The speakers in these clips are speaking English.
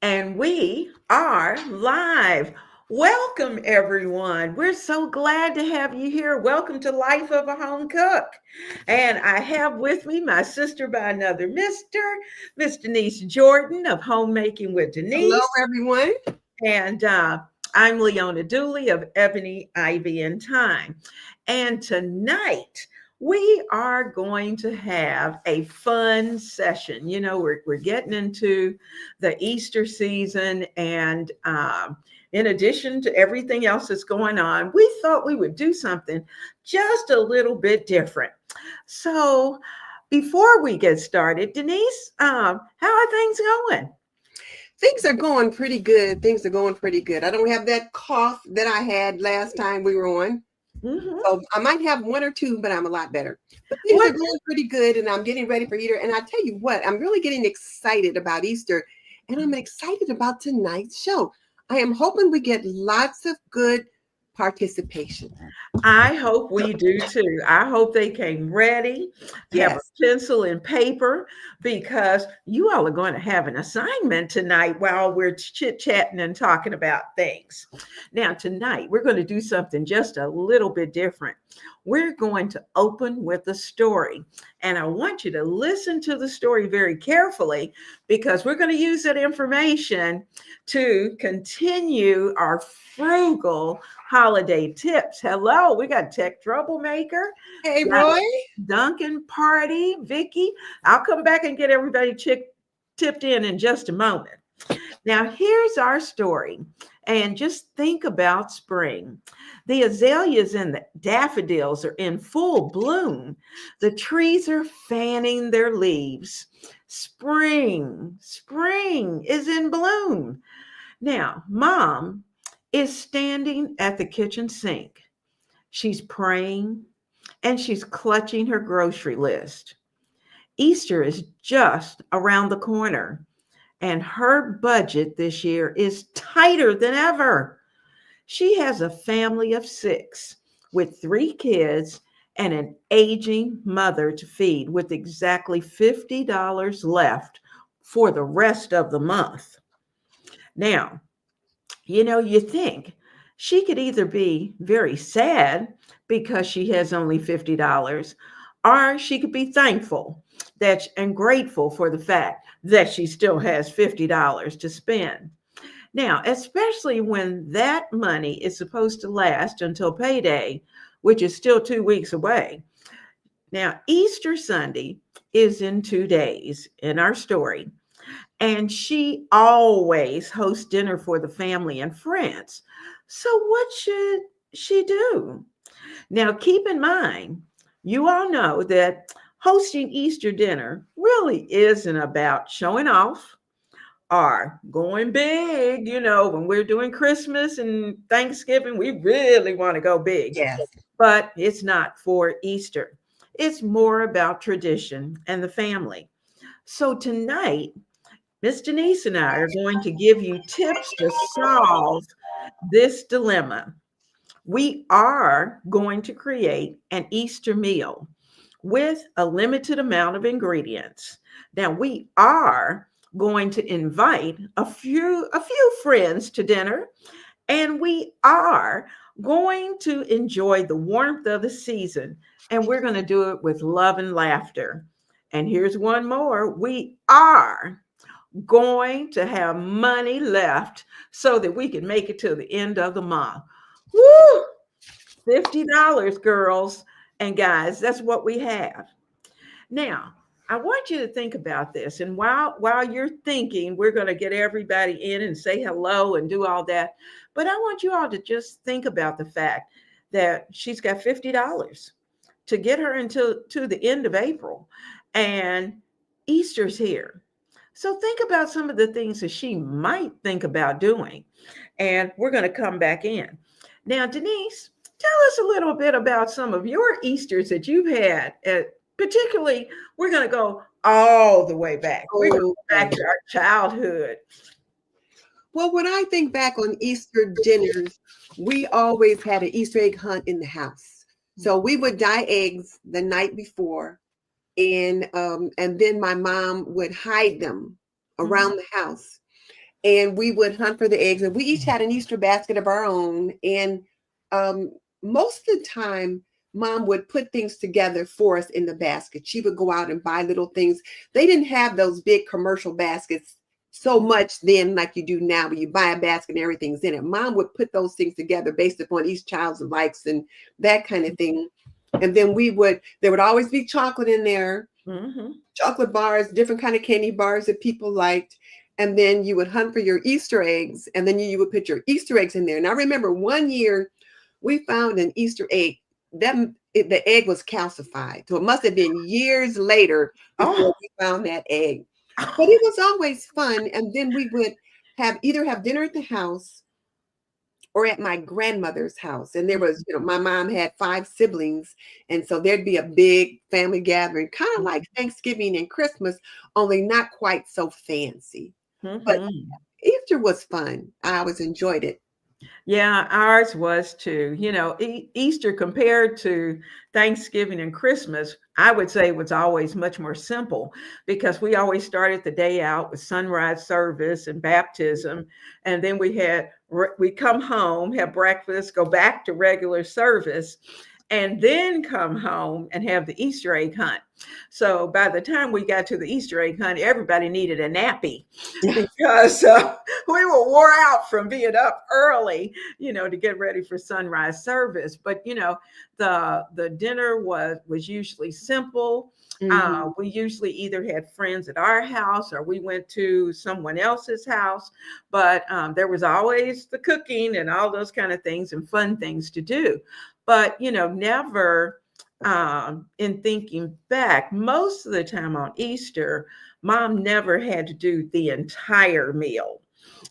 And we are live. Welcome, everyone. We're so glad to have you here. Welcome to Life of a Home Cook. And I have with me my sister by another Miss Denise Jordan of Homemaking with Hello, Denise. everyone. And I'm Leona Dooley of Ebony, Ivy, and Time. And tonight, we are going to have a fun session. You know, we're getting into the Easter season, and in addition to everything else that's going on, we thought we would do something just a little bit different. So, before we get started, Denise, how are things going? Things are going pretty good. Things are going pretty good. I don't have that cough that I had last time we were on. Hmm. So I might have one or two, but I'm a lot better. But things are What? going pretty good, and I'm getting ready for Easter. And I tell you what, I'm really getting excited about Easter, and I'm excited about tonight's show. I am hoping we get lots of good participation. I hope we do too. I hope they came ready, have a Yes. pencil and paper, because you all are going to have an assignment tonight while we're chit chatting and talking about things. Now, tonight, we're going to do something just a little bit different. We're going to open with a story. And I want you to listen to the story very carefully because we're going to use that information to continue our frugal holiday tips. Hello, we got Tech Troublemaker, Hey, got Roy. Duncan Party, Vicky. I'll come back and get everybody tipped in just a moment. Now, here's our story. And just think about spring. The azaleas and the daffodils are in full bloom. The trees are fanning their leaves. Spring is in bloom. Now, mom is standing at the kitchen sink. She's praying and she's clutching her grocery list. Easter is just around the corner, and her budget this year is tighter than ever. She has a family of six with three kids and an aging mother to feed with exactly $50 left for the rest of the month. Now, you think she could either be very sad because she has only $50, or she could be thankful that and grateful for the fact that she still has $50 to spend. Now, especially when that money is supposed to last until payday, which is still 2 weeks away. Now, Easter Sunday is in 2 days in our story, and she always hosts dinner for the family and friends. So, what should she do? Now, keep in mind, you all know that hosting Easter dinner really isn't about showing off or going big. When we're doing Christmas and Thanksgiving, we really want to go big, Yes. but it's not for Easter. It's more about tradition and the family. So, tonight, Miss Denise and I are going to give you tips to solve this dilemma. We are going to create an Easter meal with a limited amount of ingredients. Now we are going to invite a few friends to dinner, and we are going to enjoy the warmth of the season, and we're going to do it with love and laughter. And here's one more. We are going to have money left so that we can make it to the end of the month. Woo! $50, girls and guys. That's what we have. Now, I want you to think about this. And while you're thinking, we're going to get everybody in and say hello and do all that. But I want you all to just think about the fact that she's got $50 to get her into to the end of April. And Easter's here. So think about some of the things that she might think about doing. And we're going to come back in. Now, Denise, tell us a little bit about some of your Easters that you've had. Particularly, we're going to go all the way back. We're going to go back Okay. to our childhood. Well, when I think back on Easter dinners, we always had an Easter egg hunt in the house. So we would dye eggs the night before, and then my mom would hide them Mhm. around the house. and we would hunt for the eggs, and we each had an Easter basket of our own. And um, most of the time, Mom would put things together for us in the basket. She would go out and buy little things. They didn't have those big commercial baskets so much then like you do now, where you buy a basket and everything's in it. Mom would put those things together based upon each child's likes and that kind of thing. And then there would always be chocolate in there, Mm-hmm. chocolate bars, different kind of candy bars that people liked. And then you would hunt for your Easter eggs, and then you would put your Easter eggs in there. And I remember one year we found an Easter egg. The egg was calcified. So it must have been years later before Oh. we found that egg. But it was always fun. And then we would either have dinner at the house or at my grandmother's house. And there was, my mom had 5 siblings. And so there'd be a big family gathering, kind of like Thanksgiving and Christmas, only not quite so fancy. But Mm-hmm. Easter was fun. I always enjoyed it. Yeah, ours was too. Easter compared to Thanksgiving and Christmas, I would say was always much more simple because we always started the day out with sunrise service and baptism. And then we come home, have breakfast, go back to regular service, and then come home and have the Easter egg hunt. So by the time we got to the Easter egg hunt, everybody needed a nappy because we were wore out from being up early, to get ready for sunrise service. But the dinner was usually simple. Mhm. We usually either had friends at our house or we went to someone else's house. But there was always the cooking and all those kind of things and fun things to do. But never in thinking back, most of the time on Easter, Mom never had to do the entire meal.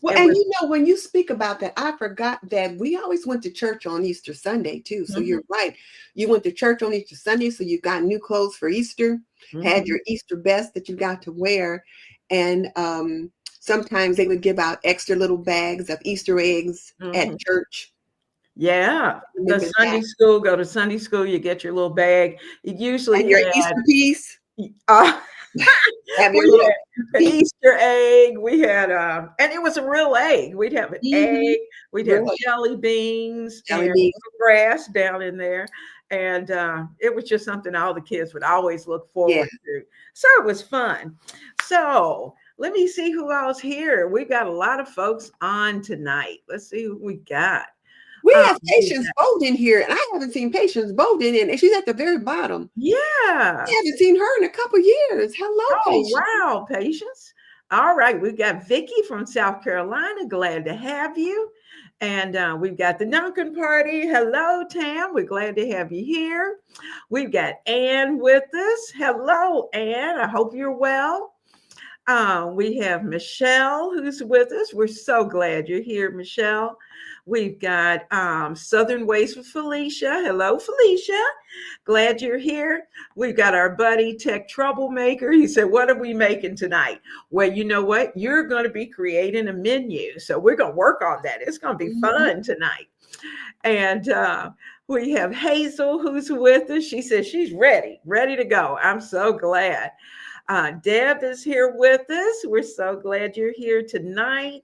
Well, It and was when you speak about that, I forgot that we always went to church on Easter Sunday too. So Mhm, you're right. You went to church on Easter Sunday, so you got new clothes for Easter, had mhm, your Easter best that you got to wear, and sometimes they would give out extra little bags of Easter eggs at mhm. church. Yeah, the Remember Sunday that? school, go to Sunday school, you get your little bag. It usually And your had Easter piece, uh, have your we little had an piece. Easter egg. We had, and it was a real egg. We'd have an Hmm. egg. We'd have Really, jelly beans jelly and beans. grass down in there, and it was just something all the kids would always look Yeah. forward to. So it was fun. So let me see who else here. We got a lot of folks on tonight. Let's see who we got. We Um, have we Patience Bolden here, and I haven't seen Patience Bolden, and she's at the very bottom. yeah. I haven't seen her in a couple years. Hello, Oh, Patience. wow, Patience. All right, we've got Vicky from South Carolina. Glad to have you. And we've got the Duncan party. Hello, Tam. We're glad to have you here. We've got Ann with us. Hello, Ann. I hope you're well. We have Michelle who's with us. We're so glad you're here, Michelle. We've got Southern Ways with Felicia. Hello, Felicia. Glad you're here. We've got our buddy Tech Troublemaker. He said, "What are we making tonight?" Well, you know what? You're going to be creating a menu. So we're going to work on that. It's going to be Mhm. fun tonight. And we have Hazel who's with us. She says she's ready to go. I'm so glad. Deb is here with us. We're so glad you're here tonight.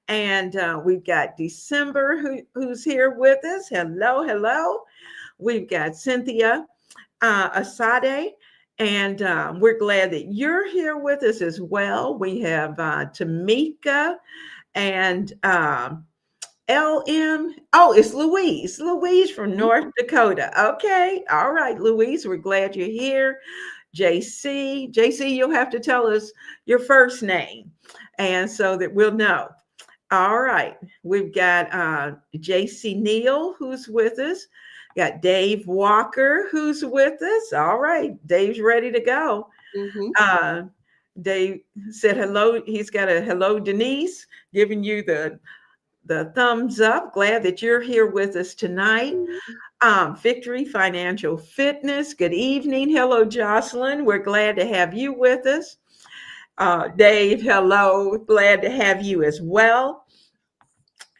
And we've got December who's here with us. Hello. We've got Cynthia Asade, and we're glad that you're here with us as well. We have Tamika and LM. Oh, it's Louise. Louise from North Dakota. Okay. All right, Louise, we're glad you're here. JC, you'll have to tell us your first name and so that we'll know. All right. We've got JC Neal who's with us. Got Dave Walker who's with us. All right. Dave's ready to go. Mhm. Uh, Dave said hello. He's got a hello, Denise, giving you the thumbs up. Glad that you're here with us tonight. Mhm. Victory Financial Fitness. Good evening. Hello, Jocelyn. We're glad to have you with us. Dave, hello. Glad to have you as well.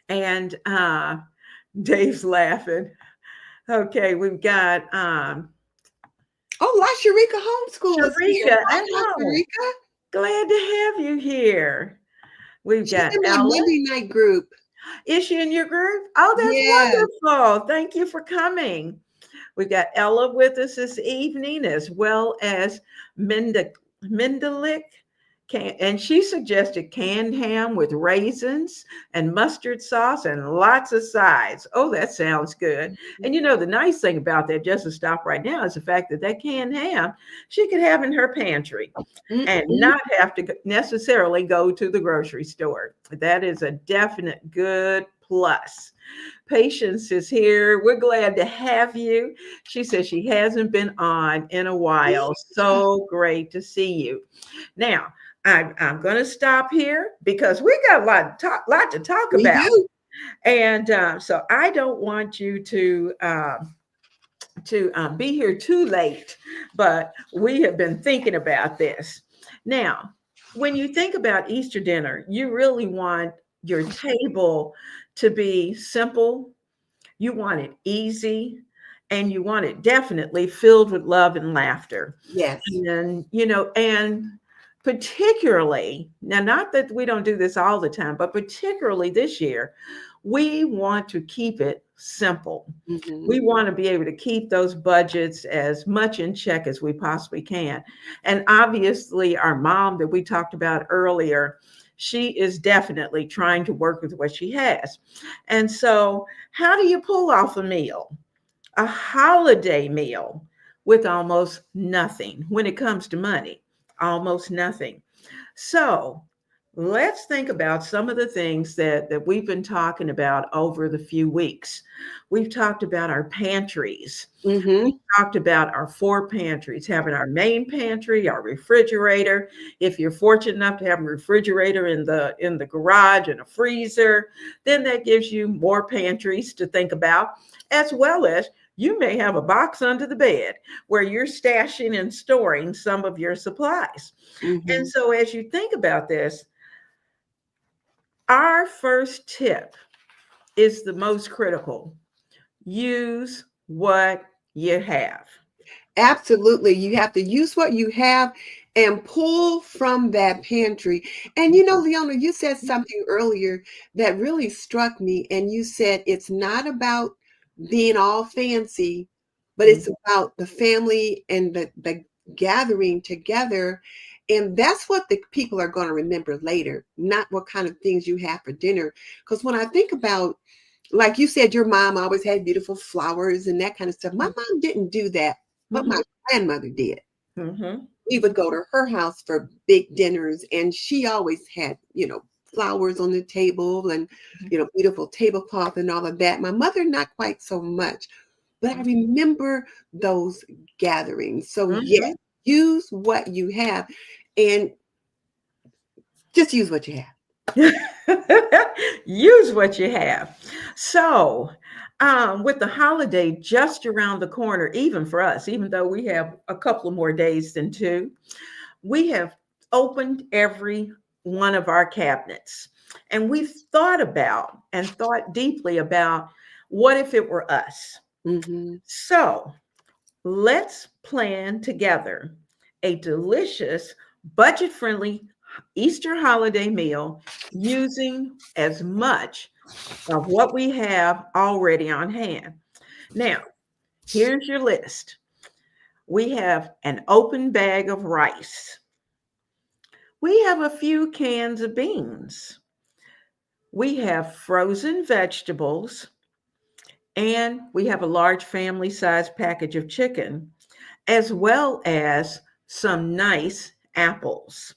And Dave's laughing. Okay, we've got Oh, La Sharika Homeschool is here. Sharika. Hi, La Oh, Sharika. glad to have you here. We've She's got in my Ella. Monday night group. Is she in your group? Oh, Yes. that's wonderful. Thank you for coming. We've got Ella with us this evening, as well as Mendelik. And she suggested canned ham with raisins and mustard sauce and lots of sides. Oh, that sounds good. And the nice thing about that, just to stop right now, is the fact that that canned ham she could have in her pantry and Mm-mm. not have to necessarily go to the grocery store. That is a definite good plus. Patience is here. We're glad to have you. She says she hasn't been on in a while. So great to see you. Now, I'm going to stop here because we got a lot to talk We about. do. And so I don't want you to be here too late, but we have been thinking about this. Now, when you think about Easter dinner, you really want your table to be simple, you want it easy, and you want it definitely filled with love and laughter. Yes. And particularly, now, not that we don't do this all the time, but particularly this year, we want to keep it simple. Mm-hmm. We want to be able to keep those budgets as much in check as we possibly can. And obviously, our mom that we talked about earlier, she is definitely trying to work with what she has. And so, how do you pull off a holiday meal, with almost nothing when it comes to money? Almost nothing. So, let's think about some of the things that we've been talking about over the few weeks. We've talked about our pantries. Mm-hmm. We talked about our 4 pantries, having our main pantry, our refrigerator. If you're fortunate enough to have a refrigerator in the garage and a freezer, then that gives you more pantries to think about, as well as you may have a box under the bed where you're stashing and storing some of your supplies. Mm-hmm. And so as you think about this, our first tip is the most critical. Use what you have. Absolutely. You have to use what you have and pull from that pantry. And Leona, you said something earlier that really struck me. And you said it's not about being all fancy, but it's about the family and the gathering together. And that's what the people are going to remember later, not what kind of things you have for dinner. Because when I think about, like you said, your mom always had beautiful flowers and that kind of stuff. My mom didn't do that, but my grandmother did. Mm-hmm. We would go to her house for big dinners, and she always had, flowers on the table and, beautiful tablecloth and all of that. My mother, not quite so much, but I remember those gatherings. So, yes, use what you have and just use what you have. Use what you have. So, with the holiday just around the corner, even for us, even though we have a couple of more days than 2, we have opened every one of our cabinets, and we've thought about and thought deeply about what if it were us. Mm-hmm. So, let's plan together a delicious, budget-friendly Easter holiday meal using as much of what we have already on hand. Now, here's your list. We have an open bag of rice. We have a few cans of beans. We have frozen vegetables, and we have a large family size package of chicken, as well as some nice apples.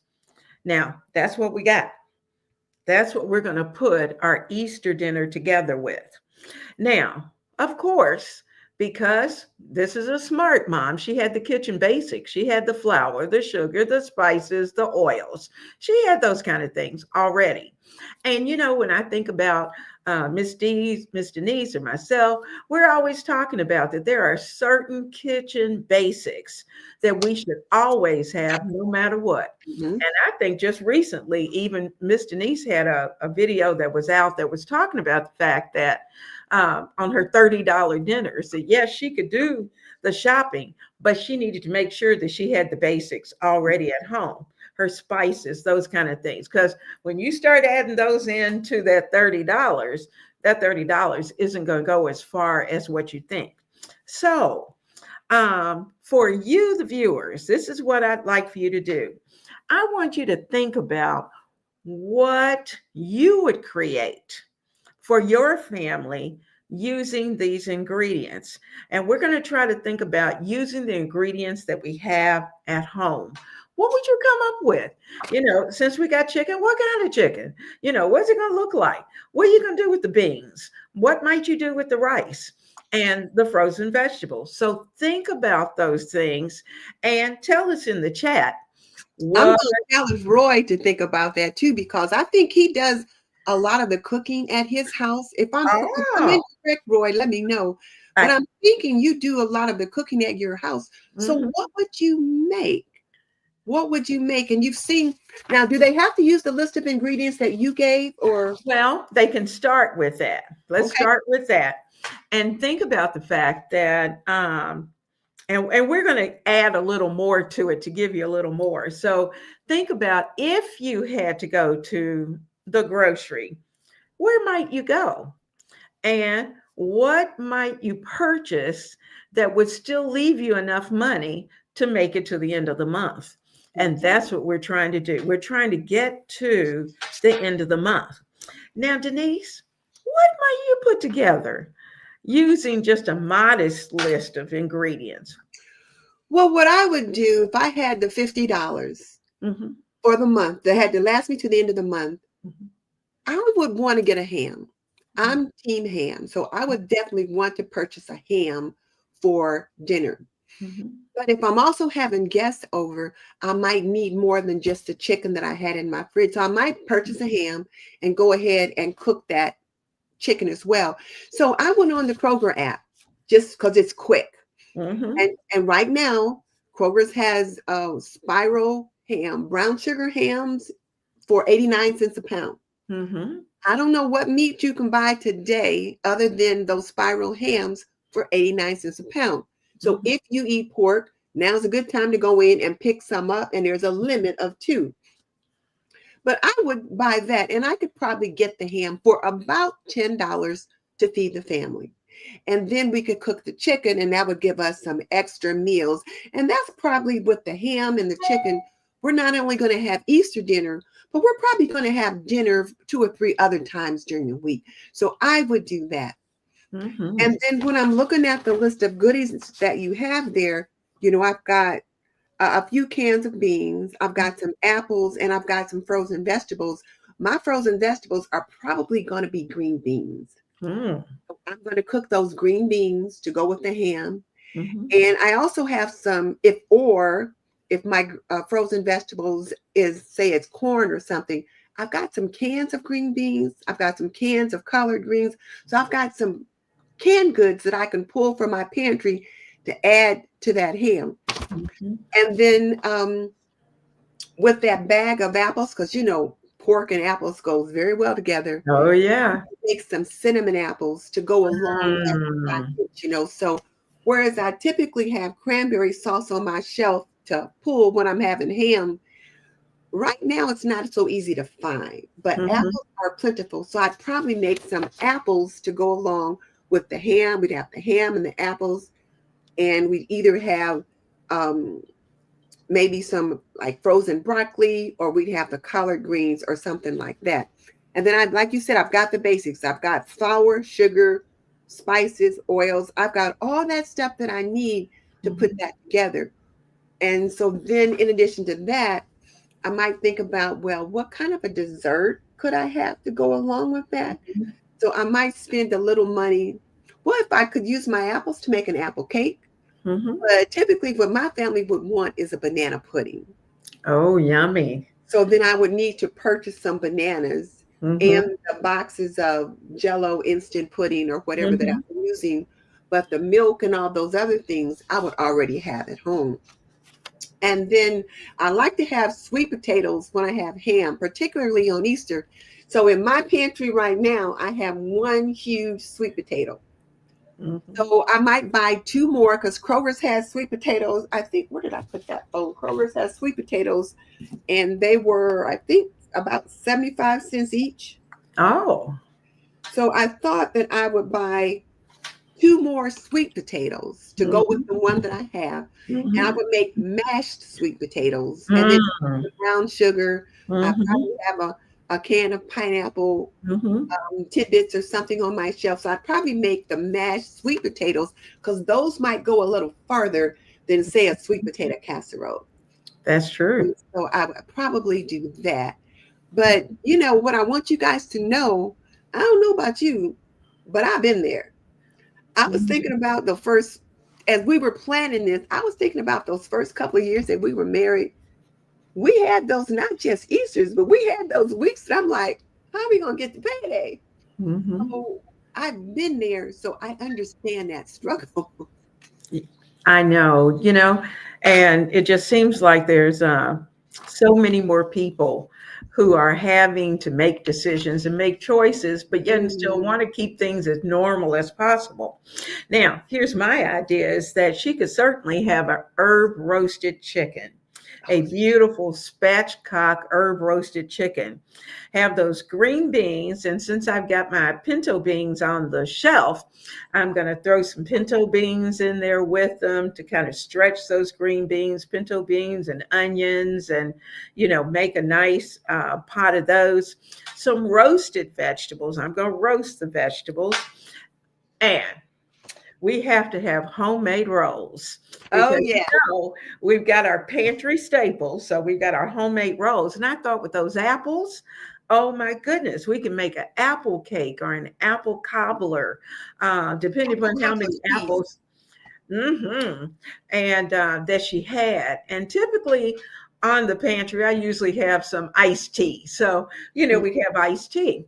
Now, that's what we got. That's what we're going to put our Easter dinner together with. Now, of course, because this is a smart mom, she had the kitchen basics. She had the flour, the sugar, the spices, the oils. She had those kind of things already. And when I think about Miss Denise, and myself, we're always talking about that there are certain kitchen basics that we should always have no matter what. Mm-hmm. And I think just recently, even Miss Denise had a video that was out that was talking about the fact that on her $30 dinners, that yes, she could do the shopping, but she needed to make sure that she had the basics already at home. her spices, those kind of things. Because when you start adding those into that $30 isn't going to go as far as what you think. So, for you, the viewers, this is what I'd like for you to do. I want you to think about what you would create for your family using these ingredients. And we're going to try to think about using the ingredients that we have at home. What would you come up with? Since we got chicken, what kind of chicken? What's it going to look like? What are you going to do with the beans? What might you do with the rice and the frozen vegetables? So think about those things and tell us in the chat. I'm going to challenge Roy to think about that too, because I think he does a lot of the cooking at his house. If I'm incorrect, Roy, let me know. But I'm thinking you do a lot of the cooking at your house. So what would you make? What would you make? And you've seen, now, do they have to use the list of ingredients that you gave, or? Well, they can start with that. Let's start with that. And think about the fact that, and we're going to add a little more to it to give you a little more. So think about if you had to go to the grocery, where might you go? And what might you purchase that would still leave you enough money to make it to the end of the month? And that's what we're trying to do. We're trying to get to the end of the month. Now, Denise, what might you put together using just a modest list of ingredients? Well, what I would do if I had the $50 for the month that had to last me to the end of the month, I would want to get a ham. I'm team ham. So I would definitely want to purchase a ham for dinner. But if I'm also having guests over, I might need more than just the chicken that I had in my fridge. So I might purchase a ham and go ahead and cook that chicken as well. So I went on the Kroger app just because it's quick. And right now, Kroger's has spiral ham, brown sugar hams for 89 cents a pound. I don't know what meat you can buy today other than those spiral hams for 89 cents a pound. So if you eat pork, now's a good time to go in and pick some up, and there's a limit of 2. But I would buy that, and I could probably get the ham for about $10 to feed the family. And then we could cook the chicken, and that would give us some extra meals. And that's probably with the ham and the chicken. We're not only going to have Easter dinner, but we're probably going to have dinner 2 or 3 other times during the week. So I would do that. And then when I'm looking at the list of goodies that you have there, I've got a few cans of beans, I've got some apples, and I've got some frozen vegetables. My frozen vegetables are probably going to be green beans. So I'm going to cook those green beans to go with the ham. And I also have some, if my frozen vegetables is, say it's corn or something, I've got some cans of green beans. I've got some cans of collard greens. So I've got some canned goods that I can pull from my pantry to add to that ham. And then with that bag of apples, because pork and apples goes very well together. Oh yeah. Make some cinnamon apples to go along with that, So whereas I typically have cranberry sauce on my shelf to pull when I'm having ham, right now it's not so easy to find, but apples are plentiful. So I'd probably make some apples to go along with the ham. We'd have the ham and the apples, and we'd either have maybe some like frozen broccoli, or we'd have the collard greens or something like that. And then like you said, I've got the basics. I've got flour, sugar, spices, oils. I've got all that stuff that I need to put that together. And so then in addition to that, I might think about, well, what kind of a dessert could I have to go along with that? So I might spend a little money. Well, if I could use my apples to make an apple cake, but typically what my family would want is a banana pudding. Oh, yummy. So then I would need to purchase some bananas and the boxes of Jell-O instant pudding or whatever that I'm using. But the milk and all those other things I would already have at home. And then I like to have sweet potatoes when I have ham, particularly on Easter. So in my pantry right now, I have one huge sweet potato. Mhm. So I might buy two more because Kroger's has sweet potatoes. I think, where did I put that? Oh, Kroger's has sweet potatoes, and they were, I think, about 75 cents each. Oh. So I thought that I would buy two more sweet potatoes to go with Mhm. the one that I have. And I Mhm. would make mashed sweet potatoes and then Mm. brown sugar. I Mhm. probably have a can of pineapple Mhm. tidbits or something on my shelf. So I'd probably make the mashed sweet potatoes because those might go a little farther than, say, a sweet potato casserole. That's true. So I would probably do that. But what I want you guys to know, I don't know about you, but I've been there. I was Mhm. thinking about as we were planning this, I was thinking about those first couple of years that we were married. We had those, not just Easters, but we had those weeks that I'm like, how are we going to get the payday? Mhm. So I've been there, so I understand that struggle. I know, and it just seems like there's so many more people who are having to make decisions and make choices, but yet still Mhm. want to keep things as normal as possible. Now, here's my idea is that she could certainly have a herb roasted chicken, a beautiful spatchcock herb roasted chicken. Have those green beans, and since I've got my pinto beans on the shelf, I'm going to throw some pinto beans in there with them to kind of stretch those green beans, pinto beans and onions, and, make a nice pot of those. Some roasted vegetables. I'm going to roast the vegetables. And we have to have homemade rolls Oh because yeah. we've got our pantry staples. So we've got our homemade rolls. And I thought with those apples, oh my goodness, we can make an apple cake or an apple cobbler, depending Apple upon how cottage many cheese. apples. And that she had. And typically on the pantry, I usually have some iced tea. So, we'd have iced tea.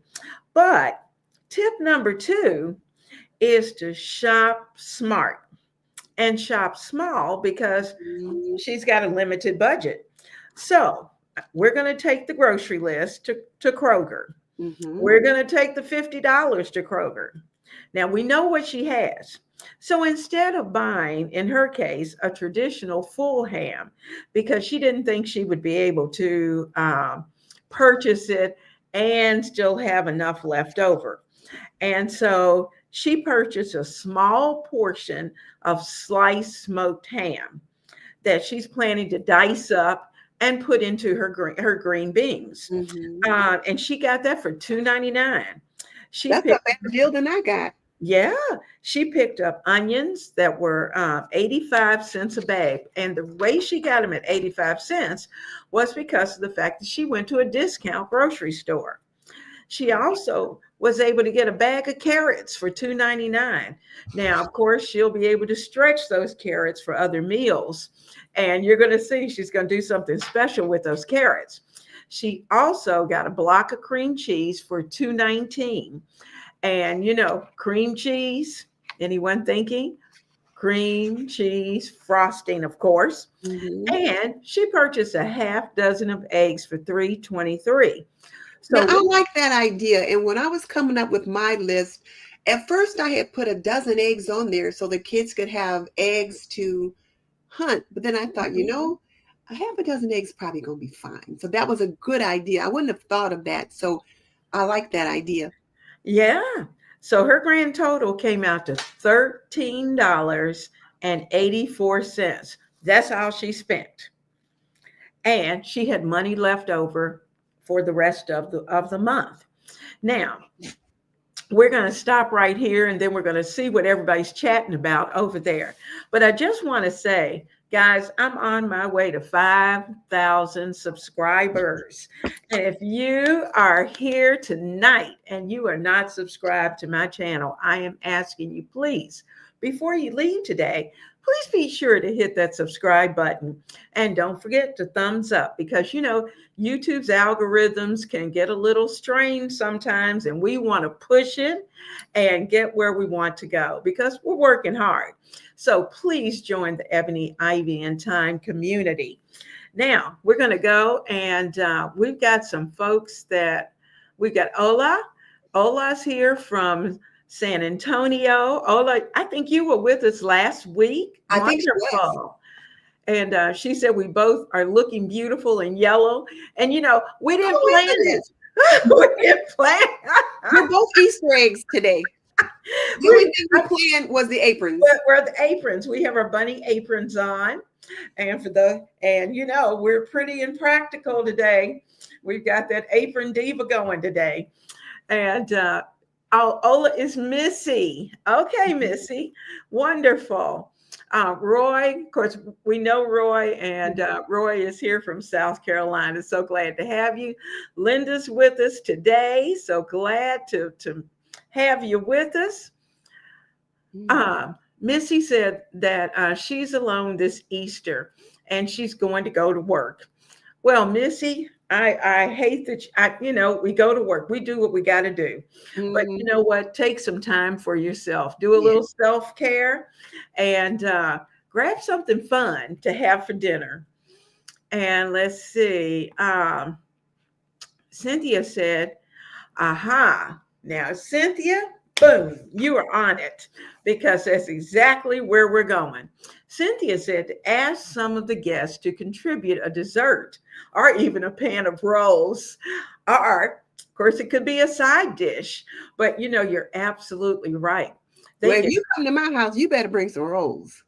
But tip number two is to shop smart and shop small because she's got a limited budget. So we're going to take the grocery list to Kroger. Mm-hmm. We're going to take the $50 to Kroger. Now we know what she has. So instead of buying, in her case, a traditional full ham, because she didn't think she would be able to purchase it and still have enough left over. And so she purchased a small portion of sliced smoked ham that she's planning to dice up and put into her green beans. Mm-hmm. And she got that for $2.99. She That's a picked better deal than I got. yeah, she picked up onions that were 85 cents a bag. And the way she got them at 85 cents was because of the fact that she went to a discount grocery store. She also was able to get a bag of carrots for $2.99. Now, of course, she'll be able to stretch those carrots for other meals. And you're going to see she's going to do something special with those carrots. She also got a block of cream cheese for $2.19. And cream cheese, anyone thinking? Cream cheese frosting, of course. Mm-hmm. And she purchased a half dozen of eggs for $3.23. Now, So I we like that idea. And when I was coming up with my list, at first I had put a dozen eggs on there so the kids could have eggs to hunt. But then I thought, a half a dozen eggs probably going to be fine. So that was a good idea. I wouldn't have thought of that. So I like that idea. Yeah. So her grand total came out to $13.84. That's all she spent. And she had money left over for the rest of the month. Now, we're going to stop right here and then we're going to see what everybody's chatting about over there. But I just want to say, guys, I'm on my way to 5,000 subscribers. And if you are here tonight and you are not subscribed to my channel, I am asking you, please, before you leave today, please be sure to hit that subscribe button and don't forget to thumbs up because YouTube's algorithms can get a little strained sometimes, and we want to push it and get where we want to go because we're working hard. So please join the Ebony, Ivy, and Time community. Now, we're going to go and we've got some folks that we've got Ola. Ola's here from San Antonio. Ola, I think you were with us last week. I think she was. Wonderful. And she said we both are looking beautiful in yellow. And we didn't plan Coincidence. it. We didn't plan. We're both Easter eggs today. The only thing we planned was the aprons. We're the aprons. We have our bunny aprons on. And we're pretty and practical today. We've got that apron diva going today. And Ola is Missy. Okay, Missy. Wonderful. Roy, of course, we know Roy, and Roy is here from South Carolina. So glad to have you. Linda's with us today. So glad to have you with us. Missy said that she's alone this Easter and she's going to go to work. Well, Missy, I hate that, we go to work. We do what we got to do. But you know what? Take some time for yourself. Do a little self-care and grab something fun to have for dinner. And let's see. Cynthia said, aha. Now, Cynthia, boom, you are on it because that's exactly where we're going. Cynthia said to ask some of the guests to contribute a dessert or even a pan of rolls. Or, of course, it could be a side dish. But, you're absolutely right. If you come to my house, you better bring some rolls.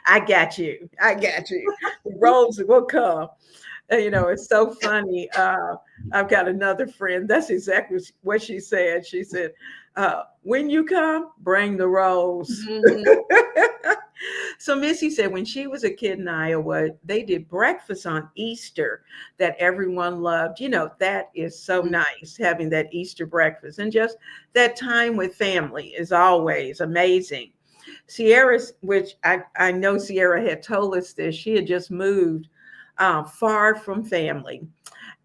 I got you. The rolls will come. It's so funny. I've got another friend. That's exactly what she said. She said, when you come, bring the rolls. So Missy said when she was a kid in Iowa, they did breakfast on Easter that everyone loved. That is so nice, having that Easter breakfast. And just that time with family is always amazing. Sierra, which I know Sierra had told us this, she had just moved far from family.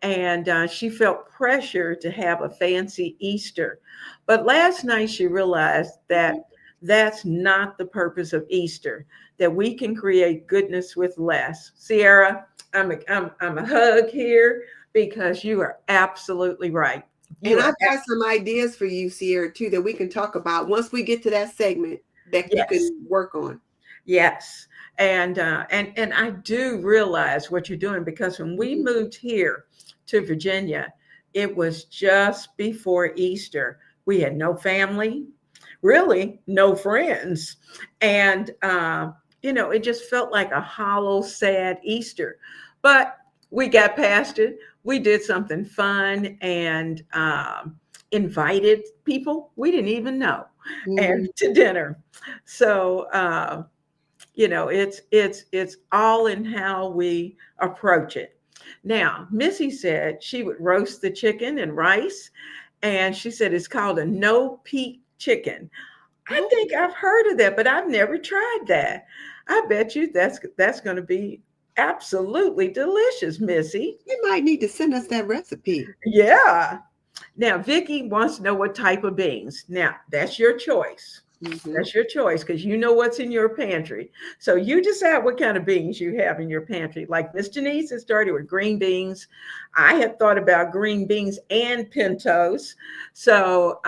And she felt pressure to have a fancy Easter. But last night she realized that that's not the purpose of Easter, that we can create goodness with less. Sierra, I'm a hug here because you are absolutely right. And I've got some ideas for you, Sierra, too, that we can talk about once we get to that segment that you can work on. Yes. And I do realize what you're doing because when we moved here to Virginia, it was just before Easter. We had no family, really no friends. And, it just felt like a hollow, sad Easter. But we got past it. We did something fun and invited people we didn't even know and to dinner. So, it's all in how we approach it. Now, Missy said she would roast the chicken and rice, and she said it's called a no-peak chicken. I think I've heard of that, but I've never tried that. I bet you that's going to be absolutely delicious, Missy. You might need to send us that recipe. Yeah. Now, Vicki wants to know what type of beans. Now, that's your choice. That's your choice because you know what's in your pantry. So you decide what kind of beans you have in your pantry. Like Miss Denise has started with green beans. I had thought about green beans and pintos. So,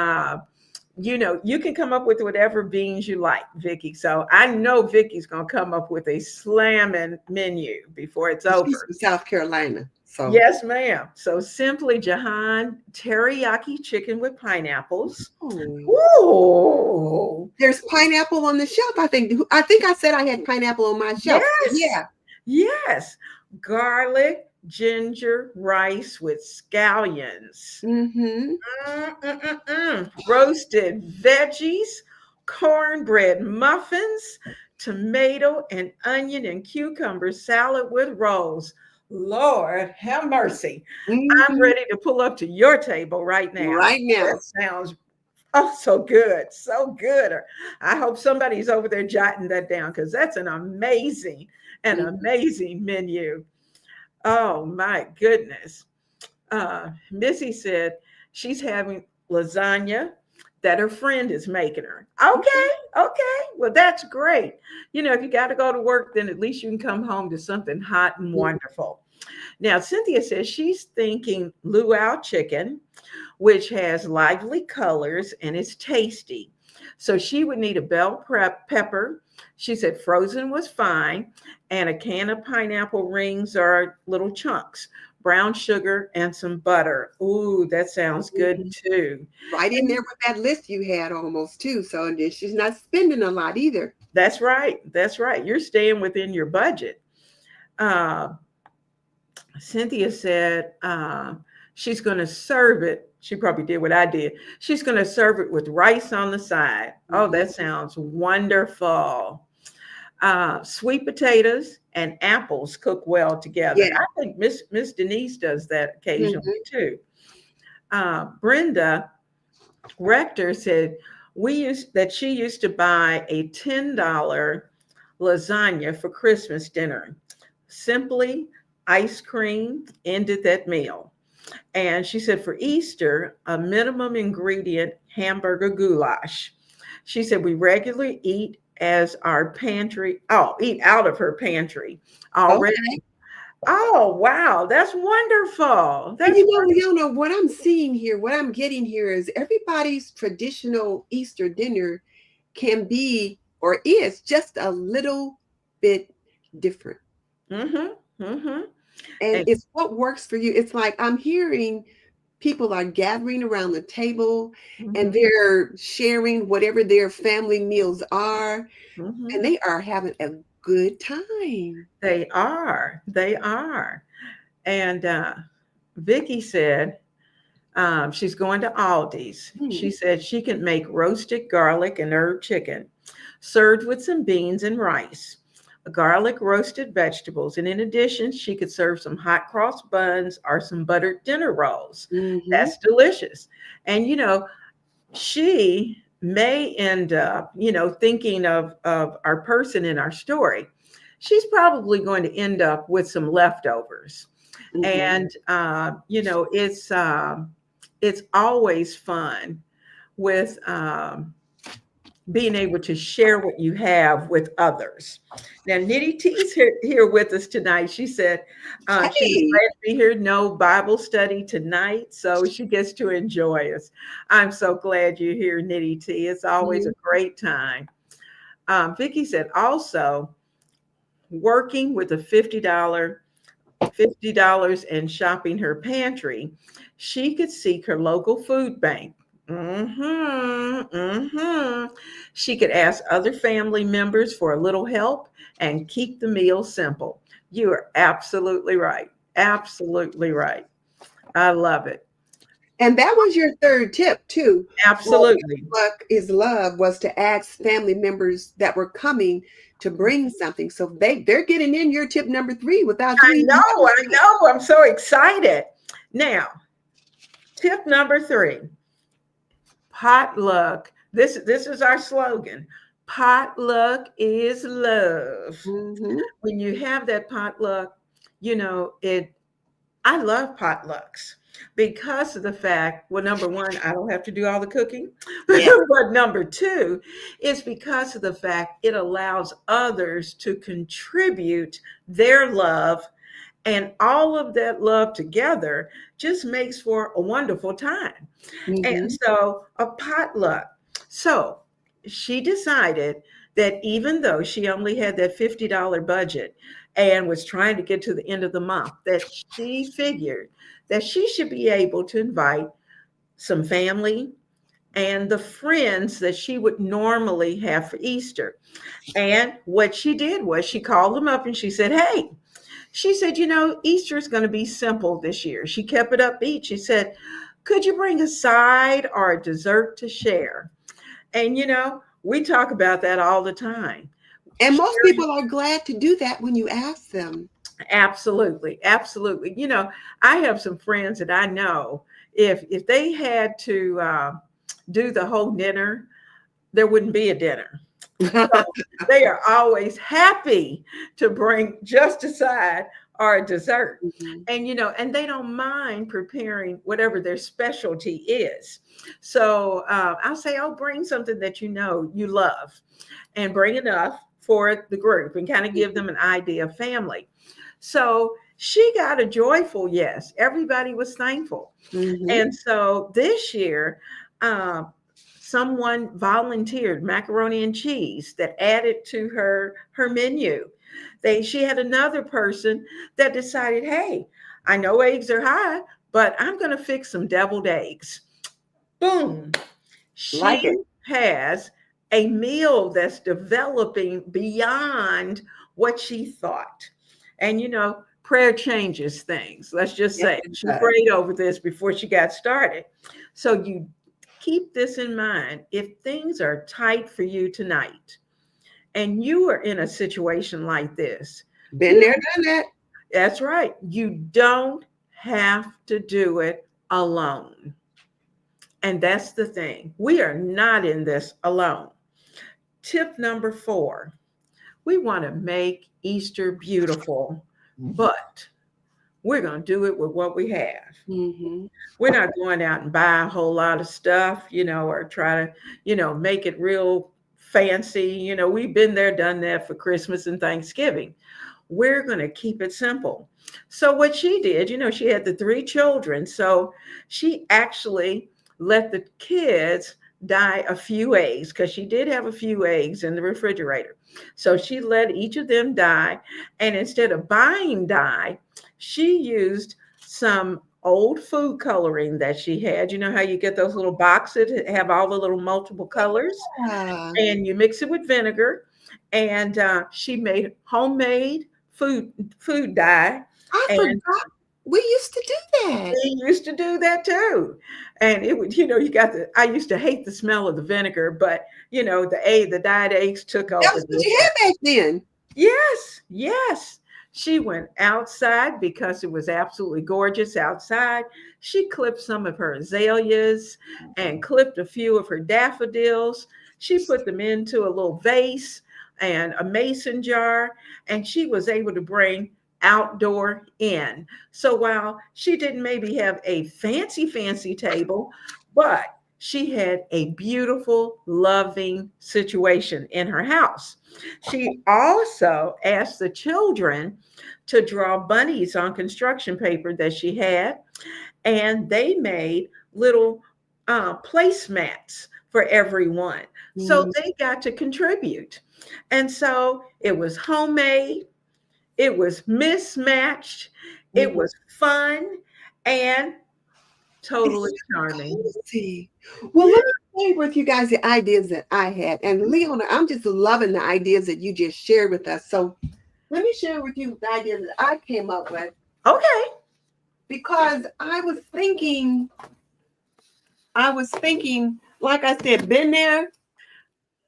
you can come up with whatever beans you like, Vicki. So I know Vicki's going to come up with a slamming menu before it's over. She's from South Carolina. So. Yes, ma'am. So Simply Jahan teriyaki chicken with pineapples. Ooh. There's pineapple on the shelf. I think I said I had pineapple on my shelf. Yes. Yes. Garlic, ginger, rice with scallions. Roasted veggies, cornbread muffins, tomato and onion and cucumber salad with rolls. Lord have mercy. I'm ready to pull up to your table right now. That sounds so good. So good. I hope somebody's over there jotting that down because that's an amazing menu. Oh my goodness. Missy said she's having lasagna that her friend is making her. Okay. Well, that's great. If you got to go to work, then at least you can come home to something hot and wonderful. Now, Cynthia says she's thinking luau chicken, which has lively colors and is tasty. So she would need a bell pepper. She said frozen was fine, and a can of pineapple rings or little chunks, brown sugar, and some butter. Ooh, that sounds good too. Right in there with that list you had almost too. So she's not spending a lot either. That's right. That's right. You're staying within your budget. Uh, Cynthia said she's going to serve it. She probably did what I did. She's going to serve it with rice on the side. Oh, that sounds wonderful. Sweet potatoes and apples cook well together. Yeah. I think Miss Denise does that occasionally too. Brenda Rector said she used to buy a $10 lasagna for Christmas dinner. Simply ice cream ended that meal. And she said for Easter, a minimum ingredient hamburger goulash. She said we regularly eat as our pantry, eat out of her pantry already. Okay. Oh, wow. That's wonderful. That's Leona, what I'm seeing here, what I'm getting here is everybody's traditional Easter dinner can be or is just a little bit different. Mm-hmm. Mm-hmm. And it's what works for you. It's like I'm hearing people are gathering around the table and they're sharing whatever their family meals are, and they are having a good time. They are. They are. And Vicki said she's going to Aldi's. She said she can make roasted garlic and herb chicken served with some beans and rice, garlic roasted vegetables. And in addition, she could serve some hot cross buns or some buttered dinner rolls. That's delicious. And, she may end up, thinking of our person in our story. She's probably going to end up with some leftovers. And, it's always fun with being able to share what you have with others. Now, Nitty T's here with us tonight. She said she's glad to be here. No Bible study tonight, so she gets to enjoy us. I'm so glad you're here, Nitty T. It's always a great time. Vicki said also working with a $50 and shopping her pantry, she could seek her local food bank. She could ask other family members for a little help and keep the meal simple. You are absolutely right. Absolutely right. I love it. And that was your third tip too. Absolutely. What is love was to ask family members that were coming to bring something. So they're getting in your tip number 3 without you. I know. I'm so excited. Now, tip number 3. Potluck. This is our slogan. Potluck is love. When you have that potluck, I love potlucks because of the fact, well, number 1, I don't have to do all the cooking. But number 2 is because of the fact it allows others to contribute their love, and all of that love together just makes for a wonderful time. And so a potluck. So she decided that even though she only had that $50 budget and was trying to get to the end of the month, that she figured that she should be able to invite some family and the friends that she would normally have for Easter. And what she did was she called them up and she said, hey, she said, Easter is going to be simple this year. She kept it upbeat. She said, could you bring a side or a dessert to share? And, we talk about that all the time. And most people are glad to do that when you ask them. Absolutely. Absolutely. I have some friends that I know if they had to do the whole dinner, there wouldn't be a dinner. So they are always happy to bring just a side or a dessert. And, and they don't mind preparing whatever their specialty is. So I'll say, bring something that you love and bring enough for the group and kind of give them an idea of family. So She got a joyful yes. Everybody was thankful. Mm-hmm. And so this year, uh, someone volunteered macaroni and cheese that added to her menu. She had another person that decided, hey, I know eggs are high, but I'm going to fix some deviled eggs. Boom. Like She it. has a meal that's developing beyond what she thought. And prayer changes things. Let's just Yes, say it she does. prayed over this before she got started. So you keep this in mind. If things are tight for you tonight and you are in a situation like this, Been you there, done that. that's right. You don't have to do it alone. And that's the thing. We are not in this alone. Tip number 4, we want to make Easter beautiful, but we're going to do it with what we have. Mm-hmm. We're not going out and buy a whole lot of stuff, or try to, make it real fancy. We've been there, done that for Christmas and Thanksgiving. We're going to keep it simple. So what she did, she had the 3 children. So she actually let the kids dye a few eggs because she did have a few eggs in the refrigerator. So she let each of them dye. And instead of buying dye, she used some old food coloring that she had. You know how you get those little boxes that have all the little multiple colors? Yeah. And you mix it with vinegar. And she made homemade food dye. I And forgot we used to do that. we used to do that too. And it would, I used to hate the smell of the vinegar, but the dyed eggs took That over was what this. you had back then. Yes, yes. She went outside because it was absolutely gorgeous outside. She clipped some of her azaleas and clipped a few of her daffodils. She put them into a little vase and a mason jar, and she was able to bring outdoor in. So while she didn't maybe have a fancy table, but she had a beautiful, loving situation in her house. She also asked the children to draw bunnies on construction paper that she had, and they made little placemats for everyone. So Mm-hmm. they got to contribute. And so it was homemade, it was mismatched, it was fun, and It's totally so charming. cozy. Well, Yeah. let me share with you guys the ideas that I had. And Leona, I'm just loving the ideas that you just shared with us. So let me share with you the ideas that I came up with Okay. because like I said, been there.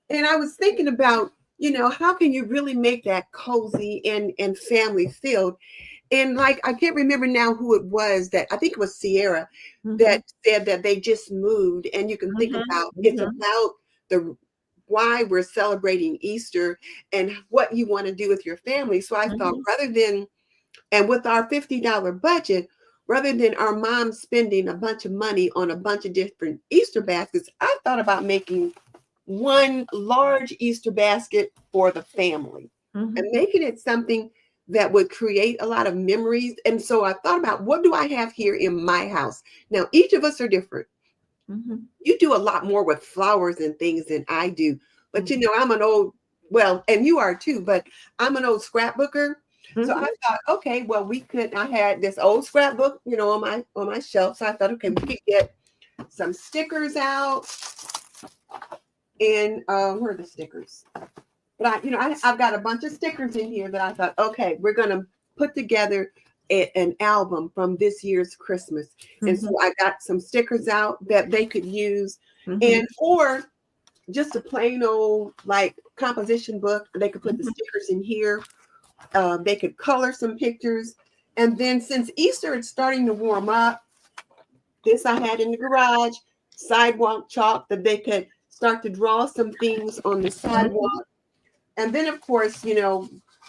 And I was thinking about, how can you really make that cozy and family filled? And like I can't remember now who it was that I think it was Sierra Mhm, that said that they just moved, and you can think mhm, about it's mhm, about the why we're celebrating Easter and what you want to do with your family. So I thought mhm, rather than and with our $50 budget, rather than our mom spending a bunch of money on a bunch of different Easter baskets, I thought about making one large Easter basket for the family and mhm, making it something that would create a lot of memories. And so I thought about what do I have here in my house? Now, each of us are different. mhm, You do a lot more with flowers and things than I do. But mhm, I'm an old, well, and you are too, but I'm an old scrapbooker. So I mhm, thought, okay, well, I had this old scrapbook, on my shelf. So I thought, okay, we could get some stickers out. And where are the stickers? But I've got a bunch of stickers in here that I thought, okay, we're gonna put together an album from this year's Christmas. And so mhm, I got some stickers out that they could use, mhm, and or just a plain old like composition book. They could put the mhm, stickers in here. They could color some pictures, and then since Easter is starting to warm up, this I had in the garage sidewalk chalk that they could start to draw some things on the mhm, sidewalk. And then, of course,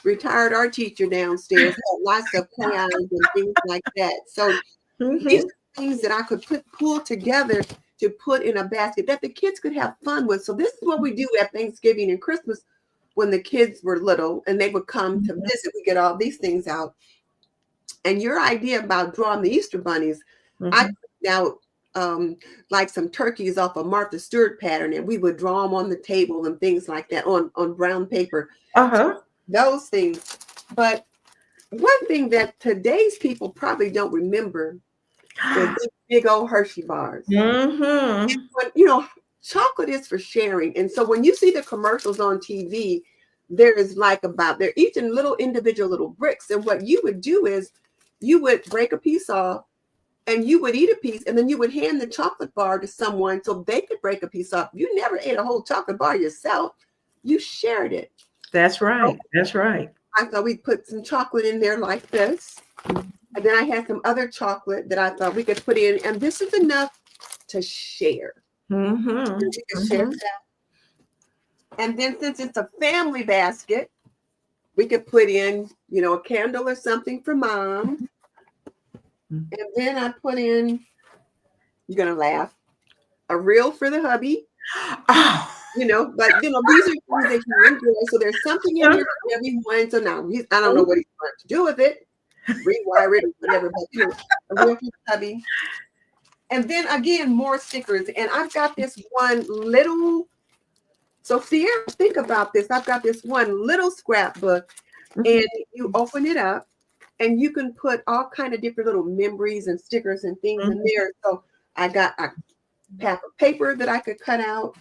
retired art teacher downstairs had lots of crayons and things like that. So these mhm, are things that I could pull together to put in a basket that the kids could have fun with. So this is what we do at Thanksgiving and Christmas when the kids were little and they would come to mhm, visit. We get all these things out. And your idea about drawing the Easter bunnies, I now like some turkeys off of Martha Stewart pattern, and we would draw them on the table and things like that on brown paper. Uh-huh. Those things. But one thing that today's people probably don't remember is these big old Hershey bars. Mm-hmm. But, you know, chocolate is for sharing. And so when you see the commercials on TV, there is like about, they're each in little individual little bricks. And what you would do is you would break a piece off and you would eat a piece, and then you would hand the chocolate bar to someone so they could break a piece off. You never ate a whole chocolate bar yourself. You shared it. That's right. That's right. I thought we'd put some chocolate in there like this. And then I had some other chocolate that I thought we could put in. And this is enough to share. Mm-hmm. We could share that. And then since it's a family basket, we could put in, you know, a candle or something for mom. And then I put in, you're going to laugh, a reel for the hubby. Oh. You know, but you know, these are things that you enjoy. So there's something in here for everyone. So now I don't know what he's going to do with it, rewire it or whatever, but you know, a real hubby. And then again, more stickers. And I've got this one little, so Sierra, think about this. I've got this one little scrapbook, and you open it up and you can put all kind of different little memories and stickers and things in there. So I got a pack of paper that I could cut out.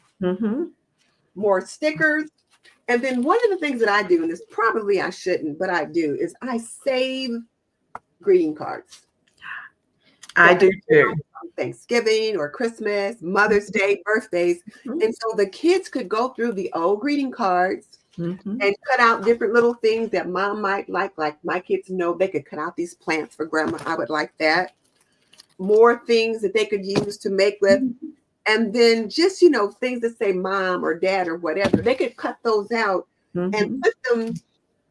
More stickers. And then one of the things that I do, and this probably I shouldn't, but I do, is I save greeting cards. I do too. Thanksgiving or Christmas, Mother's Day, birthdays. And so the kids could go through the old greeting cards and cut out different little things that mom might like my kids know they could cut out these plants for grandma. I would like that. More things that they could use to make with. And then just, you know, things that say mom or dad or whatever, they could cut those out and put them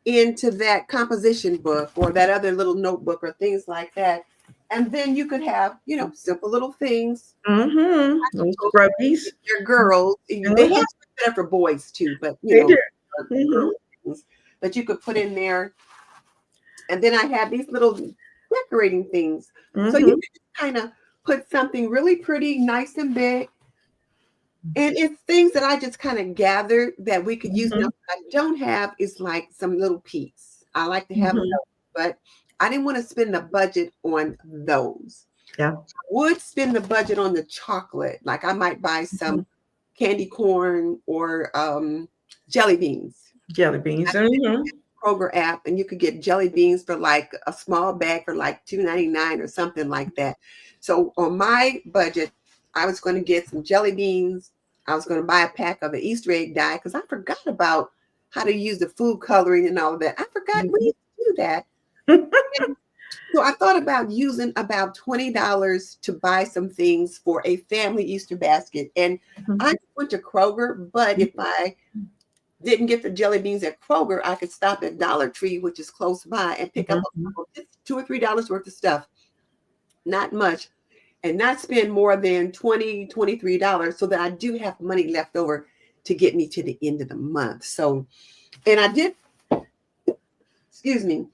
into that composition book or that other little notebook or things like that. And then you could have, you know, simple little things. Those scrubbies. Your girls, they have better for boys too, but you know, things that you could put in there. And then I have these little decorating things. So you can kind of put something really pretty, nice and big. And it's things that I just kind of gathered that we could use. Now, what I don't have is like some little piece. I like to have those, but I didn't want to spend the budget on those. Yeah. I would spend the budget on the chocolate. Like I might buy some candy corn or jelly beans. Jelly beans. Kroger app, and you could get jelly beans for like a small bag for like $2.99 or something like that. So on my budget, I was going to get some jelly beans. I was going to buy a pack of the Easter egg dye because I forgot about how to use the food coloring and all of that. I forgot we used to do that. So I thought about using about $20 to buy some things for a family Easter basket. And I went to Kroger, but if I didn't get the jelly beans at Kroger, I could stop at Dollar Tree, which is close by, and pick up $2 or $3 worth of stuff. Not much. And not spend more than $20, $23 so that I do have money left over to get me to the end of the month. So, and I did, excuse me.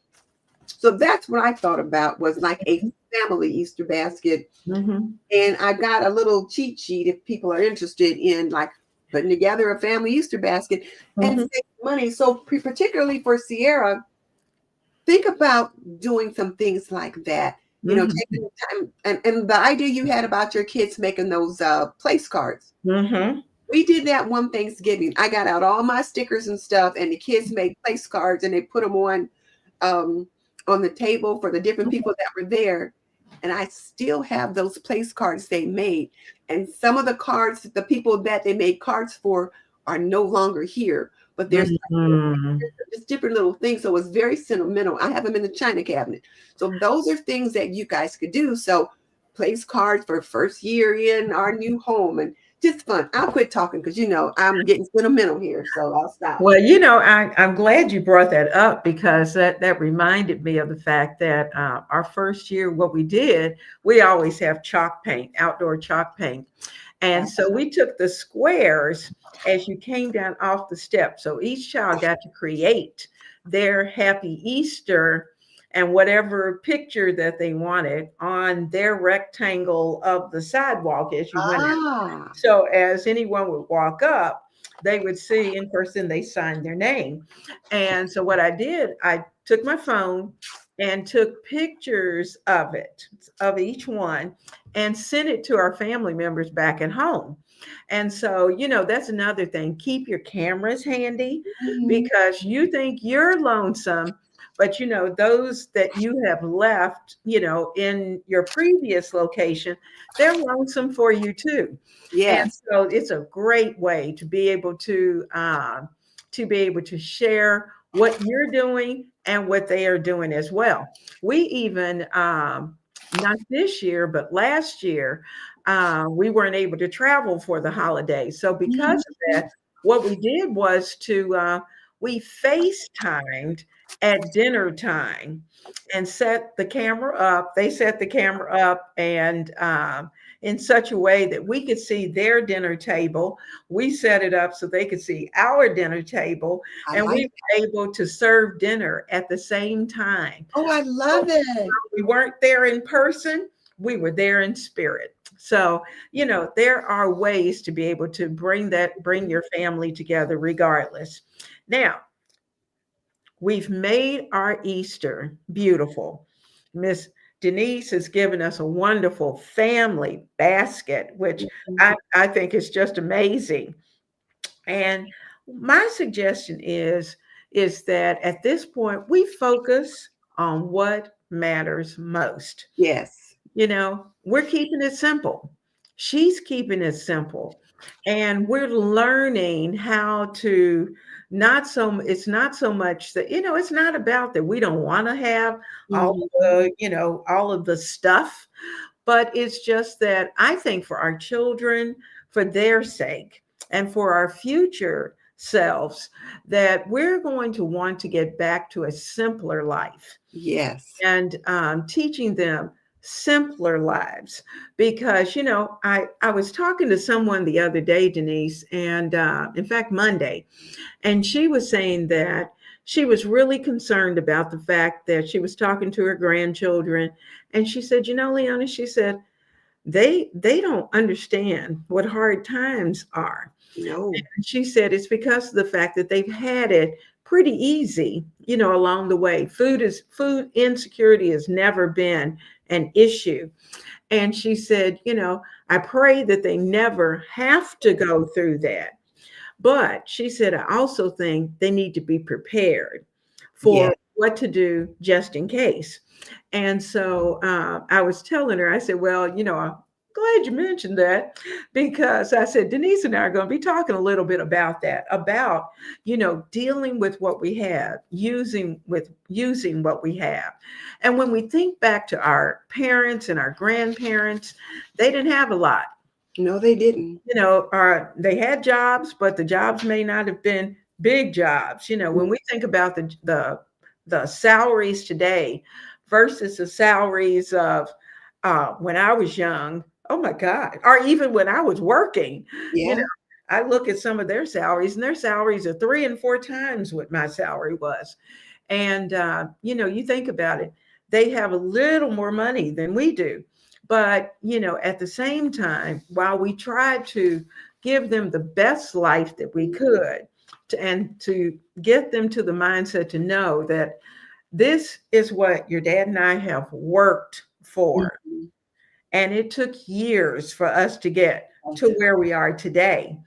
So that's what I thought about was like a family Easter basket. And I got a little cheat sheet if people are interested in like putting together a family Easter basket and save money. So particularly for Sierra, think about doing some things like that. You know, taking time and the idea you had about your kids making those place cards. We did that one Thanksgiving. I got out all my stickers and stuff, and the kids made place cards and they put them on the table for the different people that were there. And I still have those place cards they made. And some of the cards, the people that they made cards for are no longer here. But there's just different little things. So it's very sentimental. I have them in the china cabinet. So those are things that you guys could do. So place cards for first year in our new home and just fun. I'll quit talking because, you know, I'm getting sentimental here. So I'll stop. Well, you know, I'm glad you brought that up because that reminded me of the fact that our first year, what we did, we always have chalk paint, outdoor chalk paint. And so we took the squares as you came down off the steps. So each child got to create their happy Easter and whatever picture that they wanted on their rectangle of the sidewalk as you went out. Ah, So as anyone would walk up, they would see, and first then they signed their name. And so what I did, I took my phone and took pictures of it, of each one, and sent it to our family members back at home. And so, that's another thing. Keep your cameras handy mhm. because you think you're lonesome, but those that you have left, in your previous location, they're lonesome for you too. And Yes. so it's a great way to be able to share what you're doing and what they are doing as well. We even not this year, but last year, we weren't able to travel for the holidays. So because Mhm. of that, what we did was we FaceTimed at dinner time and set the camera up. They set the camera up and in such a way that we could see their dinner table. We set it up so they could see our dinner table, I and we like. were able to serve dinner at the same time. Oh, I love So it. we weren't there in person, we were there in spirit. So, there are ways to be able to bring your family together regardless. Now, we've made our Easter beautiful. Miss Denise has given us a wonderful family basket, which I think is just amazing. And my suggestion is that at this point we focus on what matters most. Yes. We're keeping it simple. She's keeping it simple. And we're learning how to it's not so much that, it's not about that we don't want to have Mhm. all of the stuff, but it's just that I think for our children, for their sake, and for our future selves, that we're going to want to get back to a simpler life Yes. and teaching them simpler lives. Because I was talking to someone the other day, Denise, and in fact Monday, and she was saying that she was really concerned about the fact that she was talking to her grandchildren, and she said, Leona, she said, they don't understand what hard times are. No. And she said it's because of the fact that they've had it pretty easy, along the way. Food insecurity has never been an issue. And she said, I pray that they never have to go through that. But she said, I also think they need to be prepared Yes. for what to do just in case. And so I was telling her, I said, well, I'm glad you mentioned that, because I said, Denise and I are going to be talking a little bit about that, about, dealing with what we have, using what we have. And when we think back to our parents and our grandparents, they didn't have a lot. No, they didn't. They had jobs, but the jobs may not have been big jobs. When we think about the salaries today versus the salaries of when I was young, oh my God, or even when I was working, you know, Yeah. I look at some of their salaries, and their salaries are 3 and 4 times what my salary was. And you think about it, they have a little more money than we do. But, at the same time, while we tried to give them the best life that we could, and to get them to the mindset to know that this is what your dad and I have worked for. Mhm. And it took years for us to get to where we are today.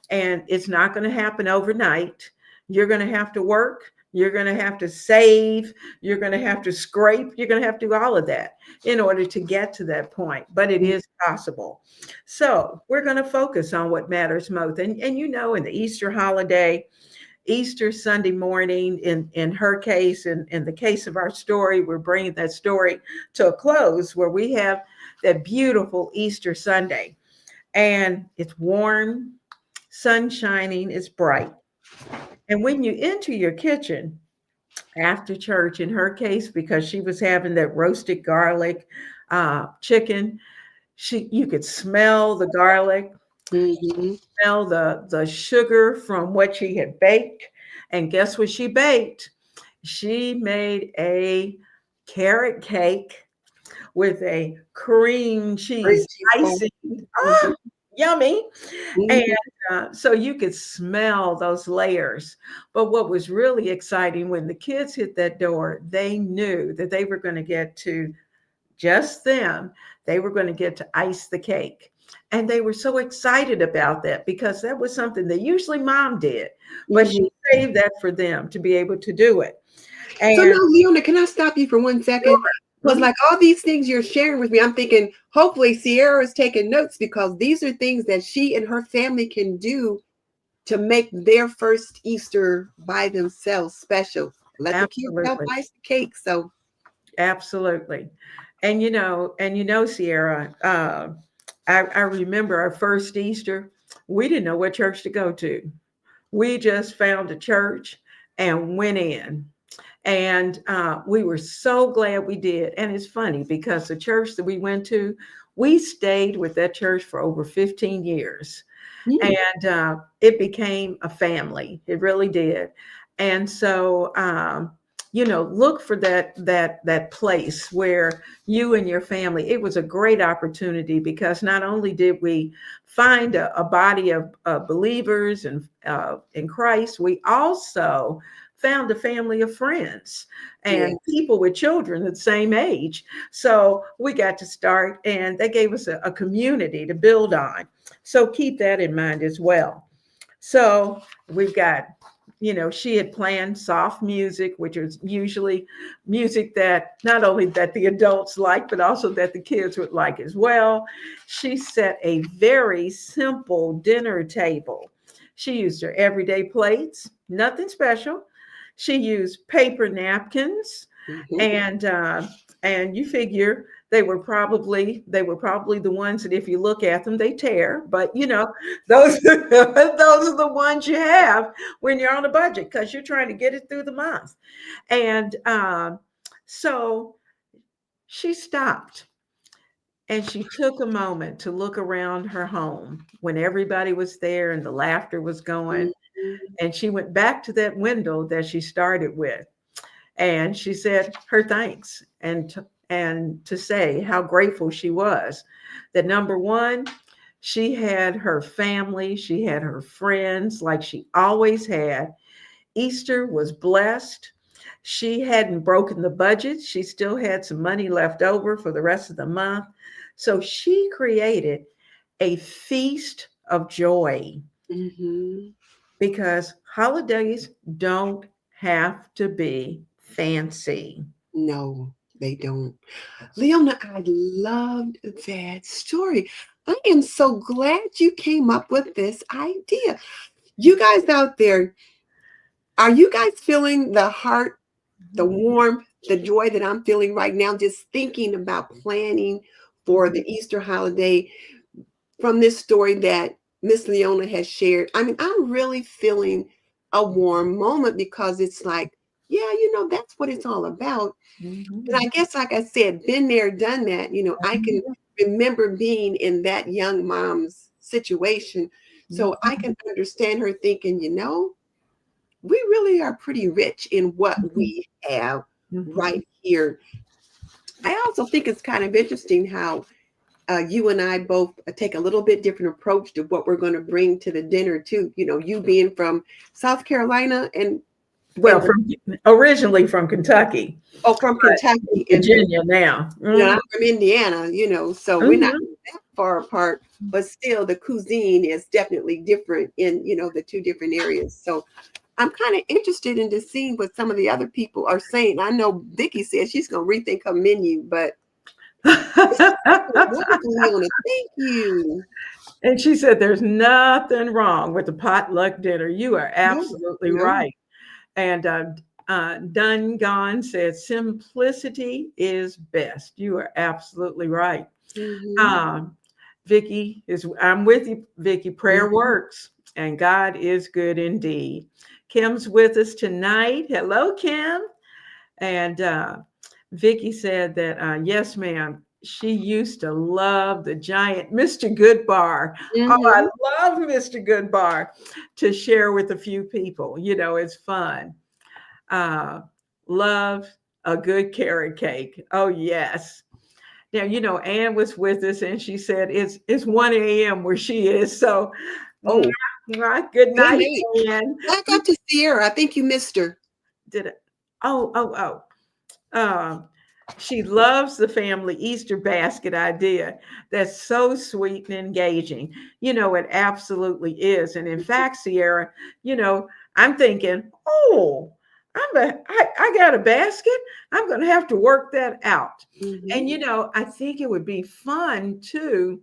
And it's not going to happen overnight. You're going to have to work. You're going to have to save. You're going to have to scrape. You're going to have to do all of that in order to get to that point. But it is possible. So we're going to focus on what matters most. And in the Easter holiday, Easter Sunday morning, in her case, in the case of our story, we're bringing that story to a close where we have that beautiful Easter Sunday. And it's warm, sun shining, it's bright. And when you enter your kitchen after church, in her case, because she was having that roasted garlic chicken, you could smell the garlic, Mhm. smell the sugar from what she had baked. And guess what she baked? She made a carrot cake with a cream Cream cheese cheese ball. icing. Mhm, Ah, yummy. And mhm. so you could smell those layers. But what was really exciting when the kids hit that door, they knew that they were going to get to just them, they were going to get to ice the cake. And they were so excited about that because that was something that usually mom did, but she Mhm. saved that for them to be able to do it. So And now, Leona, can I stop you for 1 second? Because mhm, like all these things you're sharing with me, I'm thinking hopefully Sierra is taking notes because these are things that she and her family can do to make their first Easter by themselves special. Let the kids help absolutely, ice the cake. So, absolutely. Sierra, I remember our first Easter, we didn't know what church to go to. We just found a church and went in. And we were so glad we did. And it's funny because the church that we went to, we stayed with that church for over 15 years. mm, And it became a family. It really did. And so, look for that place where you and your family. It was a great opportunity because not only did we find a body of believers and in Christ, we also found a family of friends yeah. and people with children the same age. So we got to start, and they gave us a community to build on. So keep that in mind as well. So we've got, she had planned soft music, which is usually music that not only that the adults like, but also that the kids would like as well. She set a very simple dinner table. She used her everyday plates, nothing special. She used paper napkins, Mhm. and you figure they were probably the ones that if you look at them they tear, but those those are the ones you have when you're on a budget because you're trying to get it through the month. And so she stopped and she took a moment to look around her home when everybody was there and the laughter was going. Mhm. And she went back to that window that she started with, and she said her thanks and to say how grateful she was that number one, she had her family, she had her friends like she always had. Easter was blessed. She hadn't broken the budget. She still had some money left over for the rest of the month. So she created a feast of joy Mhm. because holidays don't have to be fancy. No, they don't. Leona, I loved that story. I am so glad you came up with this idea. You guys out there, are you guys feeling the heart, the warmth, the joy that I'm feeling right now, just thinking about planning for the Easter holiday from this story that Miss Leona has shared? I mean, I'm really feeling a warm moment because it's like, yeah, that's what it's all about. And I Mhm. guess, like I said, been there, done that. I can remember being in that young mom's situation. So I Mhm. can understand her thinking, we really are pretty rich in what Mhm. we have Mhm. right here. I also think it's kind of interesting how you and I both take a little bit different approach to what we're going to bring to the dinner too. You being from South Carolina and Well, from originally from Kentucky, oh, from in Kentucky, and Virginia now. I'm from Indiana, so we're not Mhm. that far apart, but still the cuisine is definitely different in, the two different areas. So I'm kind of interested in to seeing what some of the other people are saying. I know Vicky says she's going to rethink her menu, but this is wonderful, Leona. Thank you. And she said, "There's nothing wrong with the potluck dinner." You are No, absolutely no. right. And Dun Gone said, "Simplicity is best." You are absolutely right. Hmm. Um, Vicky is, I'm with you, Vicky. Prayer Hmm. works, and God is good indeed. Kim's with us tonight. Hello, Kim. And Vicky said that, yes, ma'am, she used to love the giant Mr. Goodbar. Oh, I Hmm. love Mr. Goodbar to share with a few people. It's fun. Uh, love a good carrot cake. Oh, yes. Now, Ann was with us and she said it's 1 a.m. where she is. So, mwah, Oh, mwah, good good night, night. Ann. Back up to Sierra. I think you missed her. Did it? Oh, oh, oh. Um, she loves the family Easter basket idea. That's so sweet and engaging. It absolutely is. And in fact, Sierra, you know, I'm thinking, oh, I got a basket. I'm going to have to work that out. And, Hmm. I think it would be fun too.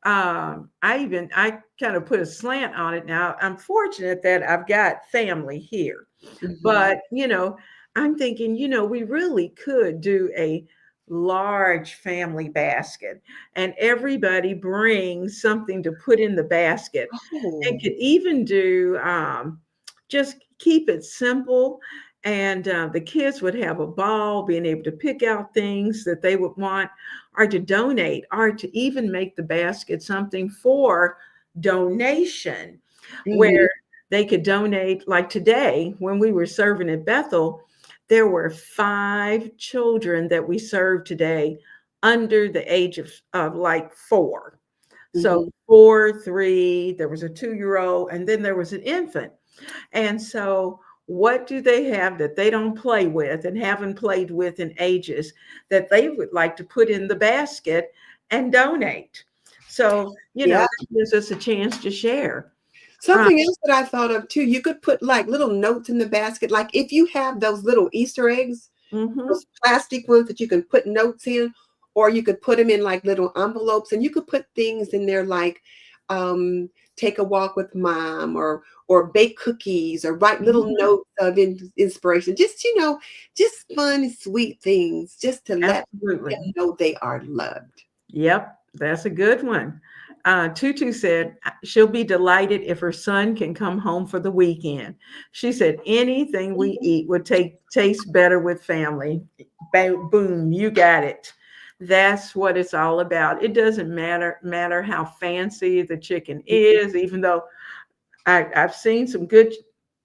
I kind of put a slant on it now. I'm fortunate that I've got family here, Hmm. but, I'm thinking, we really could do a large family basket and everybody brings something to put in the basket and Oh. could even do just keep it simple. And the kids would have a ball being able to pick out things that they would want or to donate or to even make the basket something for donation Hmm. where they could donate. Like today, when we were serving at Bethel, there were 5 children that we served today under the age of like 4. So Hmm. 4, 3, there was a 2-year-old, and then there was an infant. And so, what do they have that they don't play with and haven't played with in ages that they would like to put in the basket and donate? So, Yeah. that gives us a chance to share. Uh, Something else that I thought of too, you could put like little notes in the basket. Like if you have those little Easter eggs, mhm. those plastic ones that you can put notes in, or you could put them in like little envelopes, and you could put things in there like take a walk with mom, or bake cookies, or write little Mhm. notes of inspiration. Just just fun, sweet things, just to let them Absolutely. know they are loved. Yep, that's a good one. Tutu said she'll be delighted if her son can come home for the weekend. She said anything we eat would taste better with family. Boom, you got it. That's what it's all about. It doesn't matter how fancy the chicken is, even though I've seen some good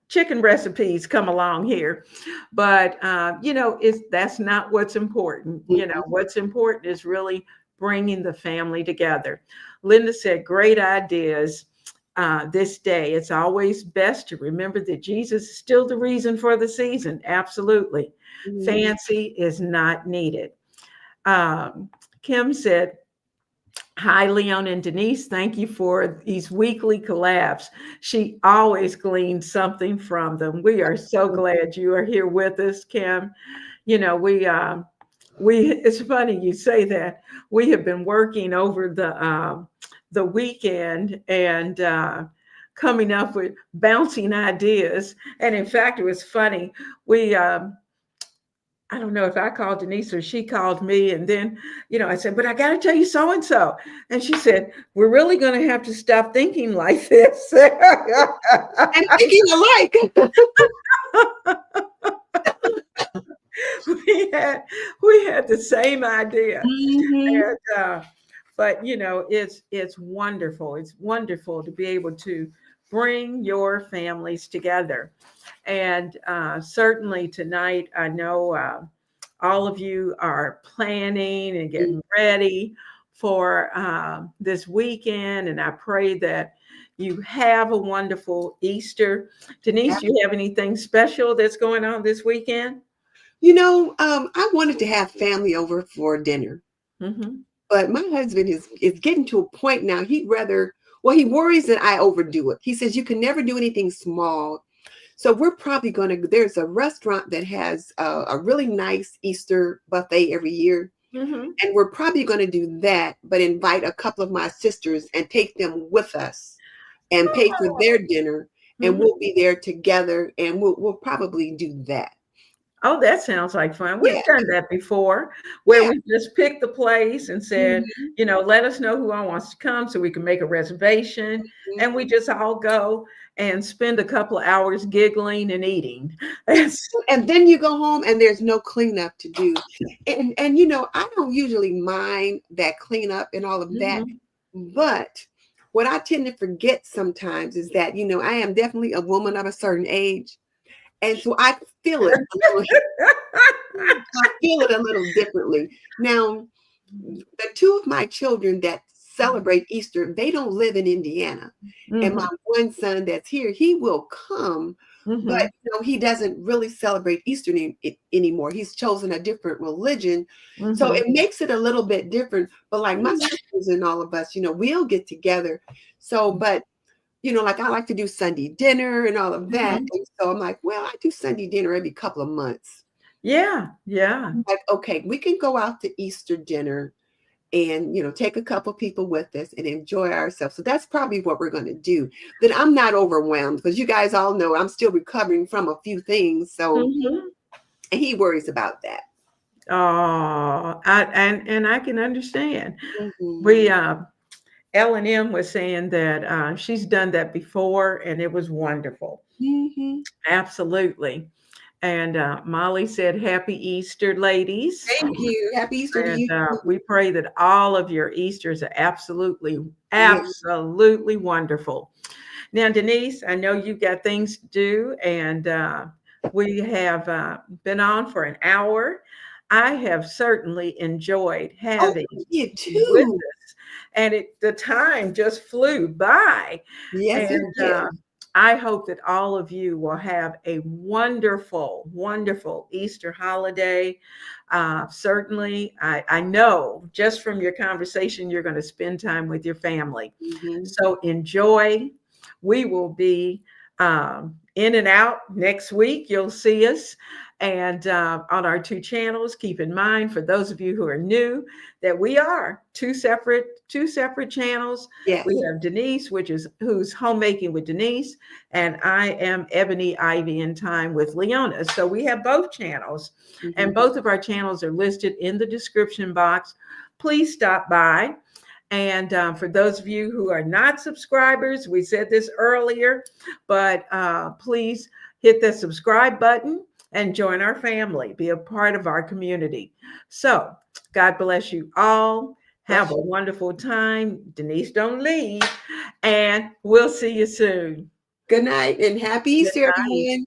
chicken recipes come along here, but it's that's not what's important. Mhm. What's important is really bringing the family together. Linda said, "Great ideas." This day, it's always best to remember that Jesus is still the reason for the season. Absolutely, Mhm. fancy is not needed. Um, Kim said, "Hi, Leon and Denise. Thank you for these weekly collabs. She always gleans something from them. We are so glad you are here with us, Kim. We it's funny you say that. We have been working over the weekend and coming up with bouncing ideas. And in fact, it was funny. We I don't know if I called Denise or she called me. And then, I said, but I got to tell you so and so. And she said, we're really going to have to stop thinking like this. And thinking alike. we had we had the same idea. Hmm. And but it's wonderful. It's wonderful to be able to bring your families together. And certainly tonight, I know all of you are planning and getting ready for this weekend. And I pray that you have a wonderful Easter. Denise, you have anything special that's going on this weekend? I wanted to have family over for dinner, Hmm. but my husband is getting to a point now. Well, he worries that I overdo it. He says you can never do anything small. So we're probably there's a restaurant that has a really nice Easter buffet every year. Hmm. And we're probably going to do that, but invite a couple of my sisters and take them with us and pay for their dinner. And Hmm. we'll be there together, and we'll probably do that. Oh, that sounds like fun. Yeah. We've done that before where Yeah. we just picked the place and said, Mhm. let us know who all wants to come so we can make a reservation. And we just all go and spend a couple of hours giggling and eating. And then you go home and there's no cleanup to do. And I don't usually mind that cleanup and all of that. Mhm. But what I tend to forget sometimes is that, I am definitely a woman of a certain age. And so I feel it a little. I feel it a little differently. Now, the two of my children that celebrate Easter, they don't live in Indiana. And my Mhm, one son that's here, he will come, but mhm, he doesn't really celebrate Easter anymore. He's chosen a different religion. So mhm, it makes it a little bit different. But like my sisters and all of us, we'll get together. So, but like I like to do Sunday dinner and all of that. mhm. And so I'm like, well, I do Sunday dinner every couple of months. Yeah, yeah. Like, okay, we can go out to Easter dinner and take a couple people with us and enjoy ourselves. So that's probably what we're going to do. Then I'm not overwhelmed because you guys all know I'm still recovering from a few things. So Mhm. and he worries about that. Oh, and I can understand. Hmm. We L&M was saying that she's done that before, and it was wonderful. Hmm. Absolutely. And Molly said, "Happy Easter, ladies." Thank you. Happy Easter to And you too. we pray that all of your Easters are absolutely, Yeah. absolutely wonderful. Now, Denise, I know you've got things to do, and we have been on for an hour. I have certainly enjoyed Oh, having you you with too. us, and the time just flew by. Yes, it And did. I hope that all of you will have a wonderful, wonderful Easter holiday. Certainly, I know just from your conversation, you're going to spend time with your family. Hmm. So enjoy. We will be in and out next week. You'll see us. And on our two channels, keep in mind for those of you who are new that we are two separate channels. We Yes. have Denise, who's homemaking with Denise, and I am Ebony Ivy in Time with Leona. So we have both channels, and Hmm. both of our channels are listed in the description box. Please stop by. And for those of you who are not subscribers, we said this earlier, but please hit the subscribe button and join our family, be a part of our community. So, God bless you all. Have Bless a you. wonderful time. Denise, don't leave. And we'll see you soon. Good night and happy Good Easter, night. everyone.